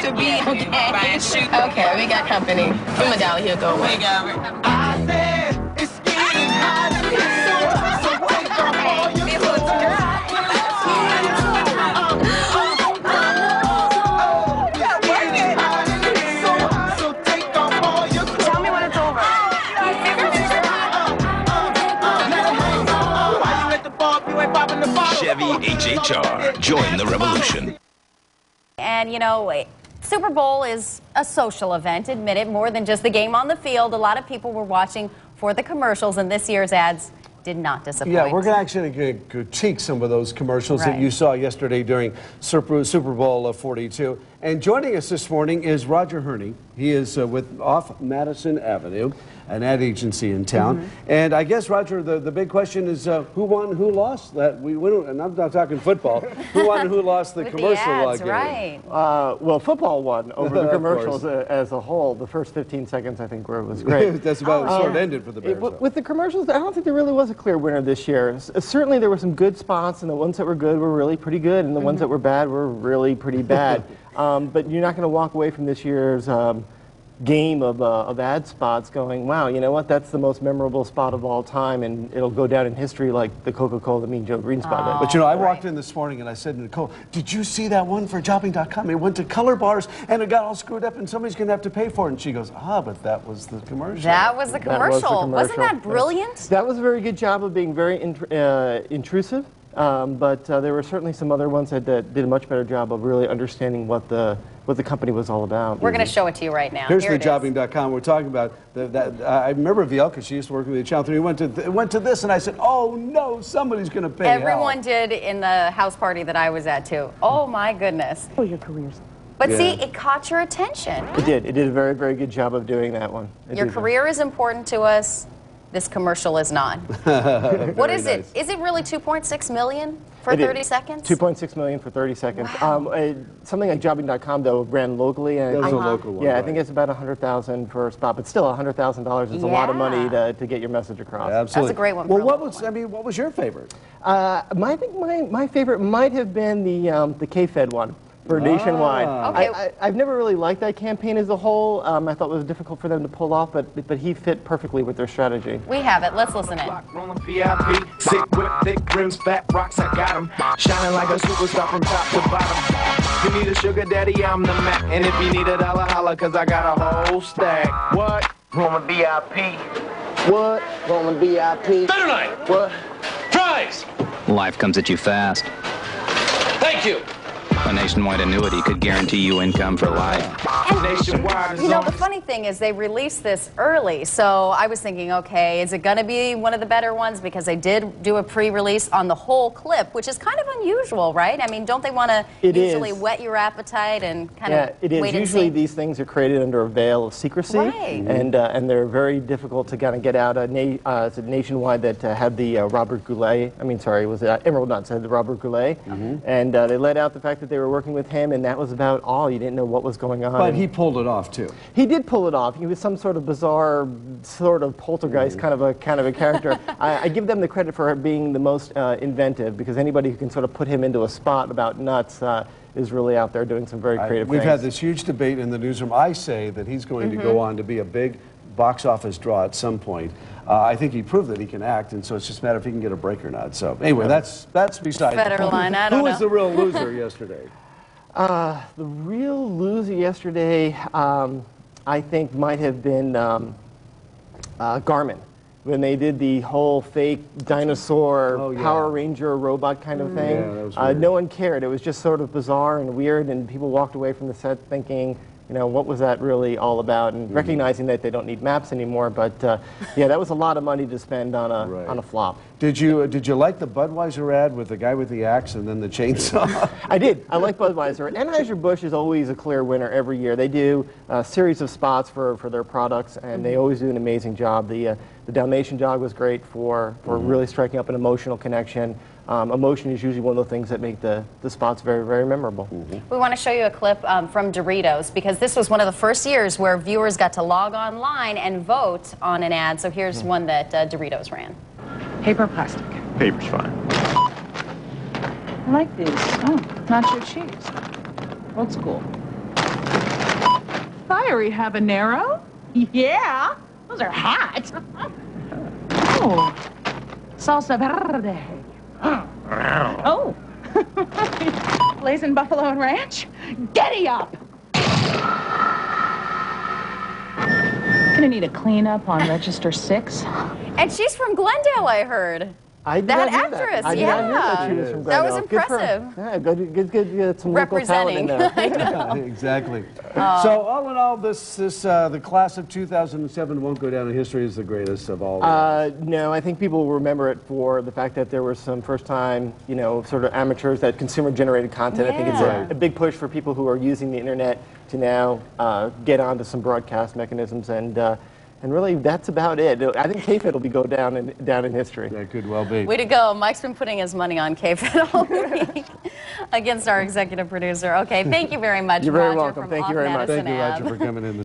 to be, okay? Okay, we got company. Give him a dollar, he'll go away. I said it's getting hot in here, so take off all your clothes. Tell me when it's over. Chevy HHR. Join the revolution. And, you know, Super Bowl is a social event, admit it, more than just the game on the field. A lot of people were watching for the commercials, and this year's ads did not disappoint. Yeah, we're actually going to critique some of those commercials that you saw yesterday during Super Bowl 42. And joining us this morning is Roger Hurni. He is with Off Madison Avenue, an ad agency in town. And I guess, Roger, the big question is who won, who lost? And I'm not talking football. Who won and who lost the commercial game? Right. Well, football won over the commercials as a whole. The first 15 seconds, I think, was great. That's about as it ended for the Bears. With the commercials, I don't think there really was a clear winner this year. Certainly, there were some good spots, and the ones that were good were really pretty good, and the ones that were bad were really pretty bad. But you're not going to walk away from this year's game of ad spots going, wow, you know what, that's the most memorable spot of all time, and it'll go down in history like the Coca-Cola Mean Joe Green spot. But you know, I walked in this morning and I said to Nicole, did you see that one for Jobbing.com? It went to color bars and it got all screwed up and somebody's going to have to pay for it. And she goes, but that was the commercial. That was the commercial. Wasn't that brilliant? That was a very good job of being very intrusive. But there were certainly some other ones that did a much better job of really understanding what the company was all about. We're going to show it to you right now. Here's the Jobbing.com. We're talking about I remember Vielka. She used to work with the Channel 3. We went to this, and I said, "Oh no, somebody's going to pay." Everyone did in the house party that I was at too. Oh my goodness. Oh, your career's. But see, it caught your attention. It did. It did a very, very good job of doing that one. Your career is important to us. This commercial is not. What is it? Is it really 2.6 million for 30 seconds? 2.6 million for 30 seconds. Wow. Something like Jobbing.com, though, ran locally. And that was a local one. Yeah, I think it's about $100,000 per spot, but still $100,000 is a lot of money to get your message across. Yeah, absolutely. That's a great one. Well, what was your favorite? I think my favorite might have been the K-Fed one. For Nationwide. Okay. I've never really liked that campaign as a whole. I thought it was difficult for them to pull off, but he fit perfectly with their strategy. We have it. Let's listen in. Rolling VIP, sick with thick rims, fat rocks, I got 'em. Shining like a superstar from top to bottom. You need a sugar daddy, I'm the Mac. And if you need a dollar, holla, cause I got a whole stack. What? Rolling VIP. What? Rolling VIP. Better night. What? Prize. Life comes at you fast. Thank you. A nationwide annuity could guarantee you income for life. Nationwide is You know, on. the funny thing is they released this early, so I was thinking, okay, is it going to be one of the better ones? Because they did do a pre-release on the whole clip, which is kind of unusual, right? I mean, don't they want to usually whet your appetite and kind of it is. wait and Usually see? these things are created under a veil of secrecy, Right. and they're very difficult to kind of get out. It's a Nationwide that had the Robert Goulet, was it Emerald Nuts had the Robert Goulet, and they let out the fact that they were working with him, and that was about all. You didn't know what was going on. But he pulled it off too. He did pull it off. He was some sort of bizarre, sort of poltergeist kind of a character. I give them the credit for being the most inventive, because anybody who can sort of put him into a spot about nuts is really out there doing some very creative things. We've had this huge debate in the newsroom. I say that he's going to go on to be a big box office draw at some point. I think he proved that he can act, and so it's just a matter if he can get a break or not. So anyway, that's beside the Better point. line, I don't Who know. was the real loser yesterday? The real loser yesterday, I think, might have been Garmin. When they did the whole fake dinosaur Power Ranger robot kind of thing. Yeah, that was weird. No one cared. It was just sort of bizarre and weird, and people walked away from the set thinking, you know, what was that really all about? And recognizing that they don't need maps anymore. But yeah, that was a lot of money to spend on a flop. Did you like the Budweiser ad with the guy with the axe and then the chainsaw? I did. I like Budweiser. Anheuser-Busch is always a clear winner every year. They do a series of spots for their products, and they always do an amazing job. The Dalmatian Dog was great for really striking up an emotional connection. Emotion is usually one of the things that make the spots very, very memorable. We want to show you a clip from Doritos, because this was one of the first years where viewers got to log online and vote on an ad. So here's one that Doritos ran. Paper or plastic? Paper's fine. I like these. Oh, nacho cheese. Old school. Diary habanero? Yeah, those are hot. Oh, salsa verde. Oh, blazing buffalo and ranch? Giddy up! Gonna need a cleanup on register 6. And she's from Glendale, I heard. I did That not hear actress, I did not hear that she was from That was Glendale. Good for her. impressive. Yeah, good, some local talent in there. Exactly. So all in all, the class of 2007 won't go down in history as the greatest of all. No, I think people will remember it for the fact that there were some first-time, sort of amateurs, that consumer-generated content. I think it's a big push for people who are using the internet to now get onto some broadcast mechanisms, and really, that's about it. I think K-Fit will go down in history. That could well be. Way to go. Mike's been putting his money on K-Fit all week against our executive producer. Okay, thank you very much, You're very Roger, welcome. from Thank you Off very much. Madison Thank you, Roger, Ave. for coming in.